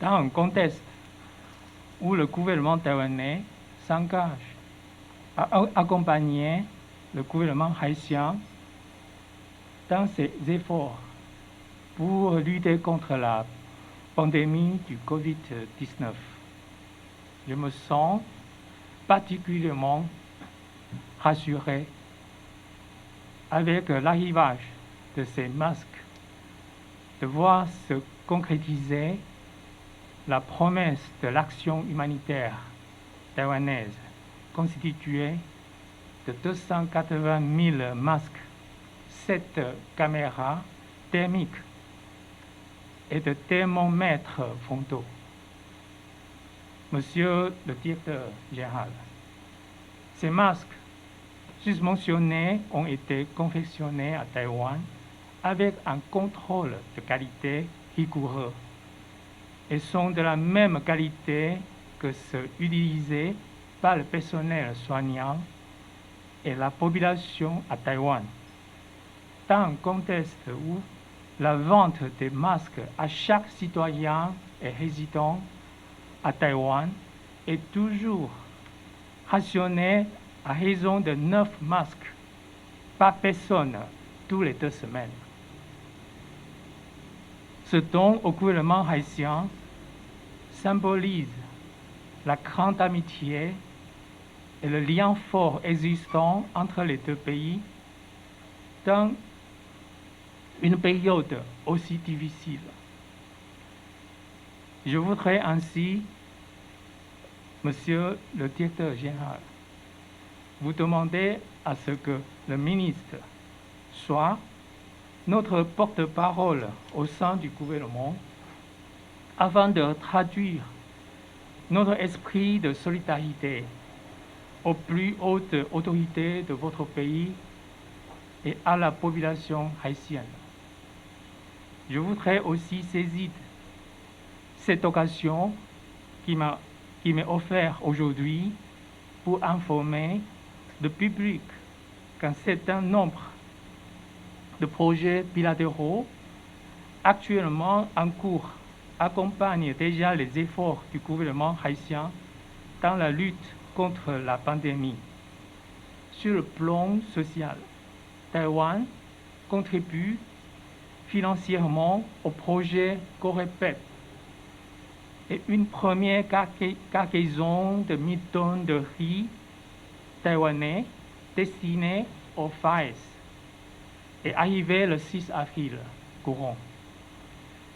dans un contexte où le gouvernement taïwanais s'engage à accompagner le gouvernement haïtien dans ses efforts pour lutter contre la pandémie du Covid-19. Je me sens particulièrement rassuré avec l'arrivage de ces masques, de voir se concrétiser la promesse de l'action humanitaire taïwanaise constituée de 280 000 masques, 7 caméras thermiques et de thermomètres frontaux. Monsieur le directeur général, ces masques susmentionnés ont été confectionnés à Taïwan avec un contrôle de qualité rigoureux et sont de la même qualité que ceux utilisés par le personnel soignant et la population à Taïwan. Dans un contexte où la vente des masques à chaque citoyen et résident à Taïwan est toujours rationnée à raison de 9 masques par personne tous les 2 semaines. Ce don au gouvernement haïtien symbolise la grande amitié et le lien fort existant entre les 2 pays dans une période aussi difficile. Je voudrais ainsi, Monsieur le directeur général, vous demander à ce que le ministre soit notre porte-parole au sein du gouvernement afin de traduire notre esprit de solidarité aux plus hautes autorités de votre pays et à la population haïtienne. Je voudrais aussi saisir cette occasion qui m'est offerte aujourd'hui pour informer le public qu'un certain nombre de projets bilatéraux actuellement en cours accompagnent déjà les efforts du gouvernement haïtien dans la lutte contre la pandémie. Sur le plan social, Taïwan contribue financièrement au projet Corépet et une première cargaison de 1000 tonnes de riz taïwanais destinée aux FAES est arrivée le 6 avril courant.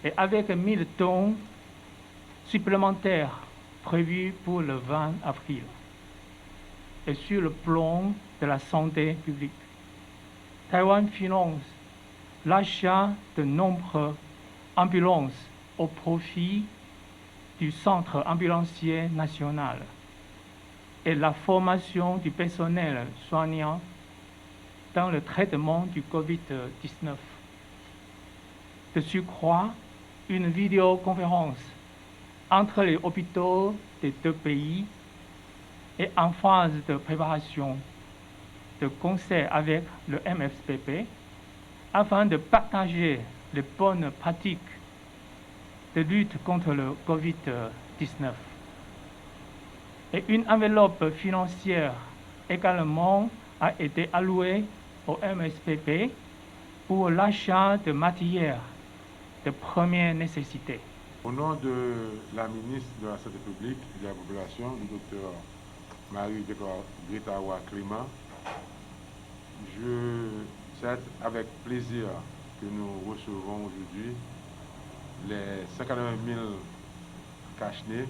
Et avec 1000 tonnes supplémentaires prévues pour le 20 avril. Et sur le plan de la santé publique, Taïwan finance l'achat de nombreuses ambulances au profit du Centre ambulancier national et la formation du personnel soignant dans le traitement du Covid-19. De surcroît, une vidéoconférence entre les hôpitaux des 2 pays est en phase de préparation de concert avec le MFPP afin de partager les bonnes pratiques de lutte contre le Covid-19. Et une enveloppe financière également a été allouée au MSPP pour l'achat de matières de première nécessité. Au nom de la ministre de la Santé publique et de la population, le docteur Marie-Gretawa Clément, c'est avec plaisir que nous recevons aujourd'hui les 180 000 cache-nez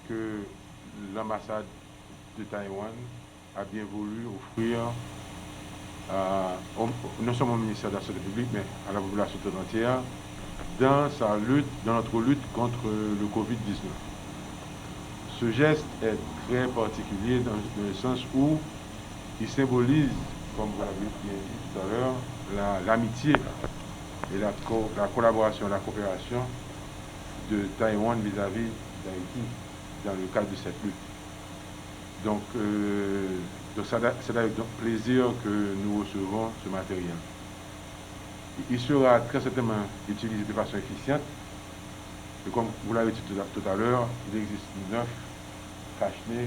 que l'ambassade de Taïwan a bien voulu offrir non seulement au ministère de la Santé publique, mais à la population toute entière dans notre lutte contre le Covid-19. Ce geste est très particulier dans le sens où il symbolise, comme vous l'avez bien dit tout à l'heure, l'amitié et la collaboration, la coopération de Taïwan vis-à-vis d'Haïti dans le cadre de cette lutte. Donc c'est avec plaisir que nous recevons ce matériel. Il sera très certainement utilisé de façon efficiente Et comme vous l'avez dit tout à l'heure, il existe 9 cache-nez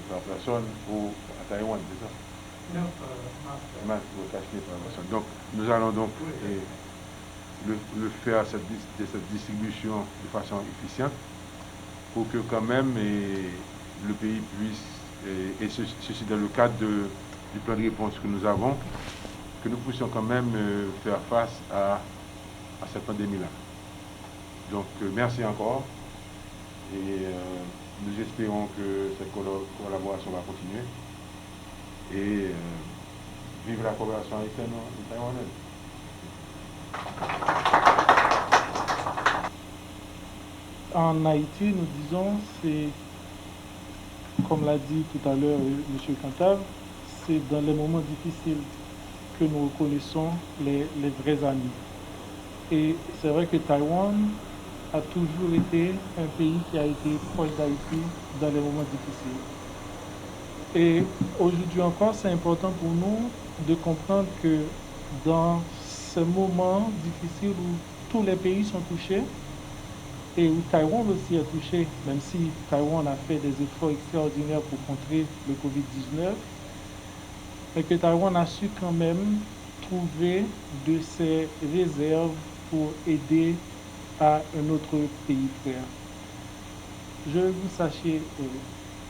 par personne à Taïwan, c'est ça? 9 masques cache-nez par personne. Donc nous allons donc le faire cette distribution de façon efficiente pour que quand même le pays puisse, et ceci dans le cadre du plan de réponse que nous avons, que nous puissions quand même faire face à cette pandémie-là. Donc merci encore et nous espérons que cette collaboration va continuer et vive la coopération haïtienne et taïwanaise. En Haïti, nous disons, c'est, comme l'a dit tout à l'heure M. Cantave, c'est dans les moments difficiles que nous reconnaissons les vrais amis. Et c'est vrai que Taïwan a toujours été un pays qui a été proche d'Haïti dans les moments difficiles. Et aujourd'hui encore, c'est important pour nous de comprendre que dans ces moments difficiles où tous les pays sont touchés, et où Taïwan aussi est touché, même si Taïwan a fait des efforts extraordinaires pour contrer le Covid-19, mais que Taïwan a su quand même trouver de ses réserves pour aider à un autre pays frère. Je veux que vous sachiez,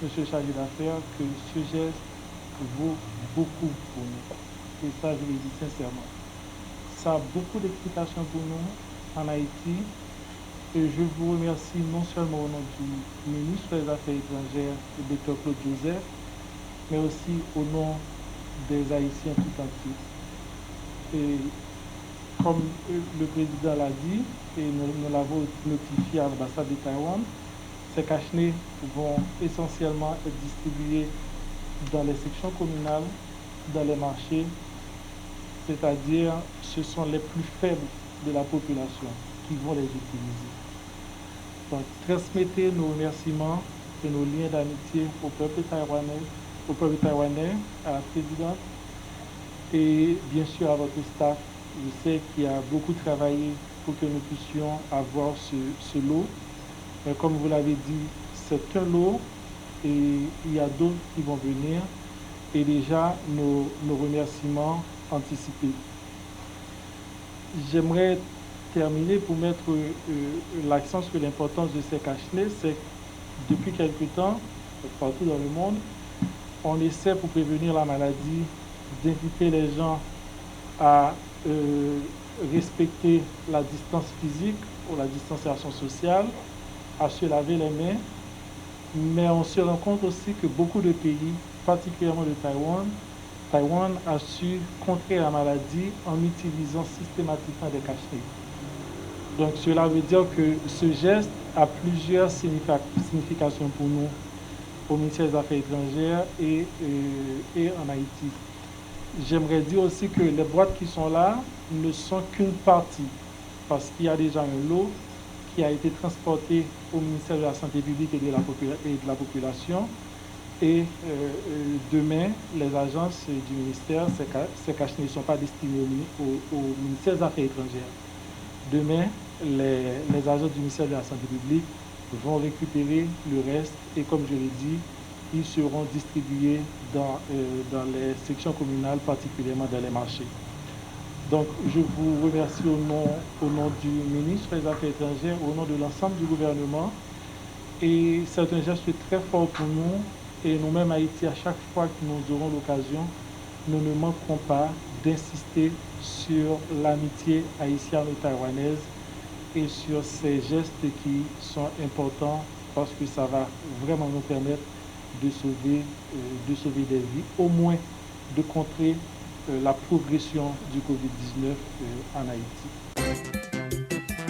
monsieur chargé d'affaires, que ce geste vaut beaucoup pour nous. Et ça, je le dis sincèrement. Ça a beaucoup d'explications pour nous en Haïti. Et je vous remercie non seulement au nom du ministre des Affaires étrangères, le Dr Claude Joseph, mais aussi au nom des Haïtiens tout entiers. Et comme le président l'a dit, et nous l'avons notifié à l'ambassade de Taïwan, ces cache-nez vont essentiellement être distribués dans les sections communales, dans les marchés, c'est-à-dire ce sont les plus faibles de la population qui vont les utiliser. Donc, transmettez nos remerciements et nos liens d'amitié au peuple taïwanais, à la présidente et bien sûr à votre staff. Je sais qu'il y a beaucoup travaillé pour que nous puissions avoir ce lot. Mais comme vous l'avez dit, c'est un lot et il y a d'autres qui vont venir. Et déjà, nos remerciements anticipés. J'aimerais terminer pour mettre l'accent sur l'importance de ces cache-nez, c'est que depuis quelque temps, partout dans le monde, on essaie pour prévenir la maladie d'inviter les gens à respecter la distance physique ou la distanciation sociale, à se laver les mains, mais on se rend compte aussi que beaucoup de pays, particulièrement le Taïwan a su contrer la maladie en utilisant systématiquement des cache-nez. Donc cela veut dire que ce geste a plusieurs significations pour nous au ministère des Affaires étrangères et en Haïti. J'aimerais dire aussi que les boîtes qui sont là ne sont qu'une partie, parce qu'il y a déjà un lot qui a été transporté au ministère de la Santé publique et de la population. Et demain, les agences du ministère, ces cache-nez ne sont pas destinés au ministère des Affaires étrangères. Demain, les agents du ministère de la Santé publique vont récupérer le reste et comme je l'ai dit, ils seront distribués dans les sections communales, particulièrement dans les marchés. Donc, je vous remercie au nom du ministre des Affaires étrangères, au nom de l'ensemble du gouvernement. Et c'est un geste très fort pour nous. Et nous-mêmes, Haïti, à chaque fois que nous aurons l'occasion, nous ne manquerons pas d'insister sur l'amitié haïtiano-taïwanaise et sur ces gestes qui sont importants parce que ça va vraiment nous permettre de sauver des vies, au moins de contrer la progression du Covid-19 en Haïti.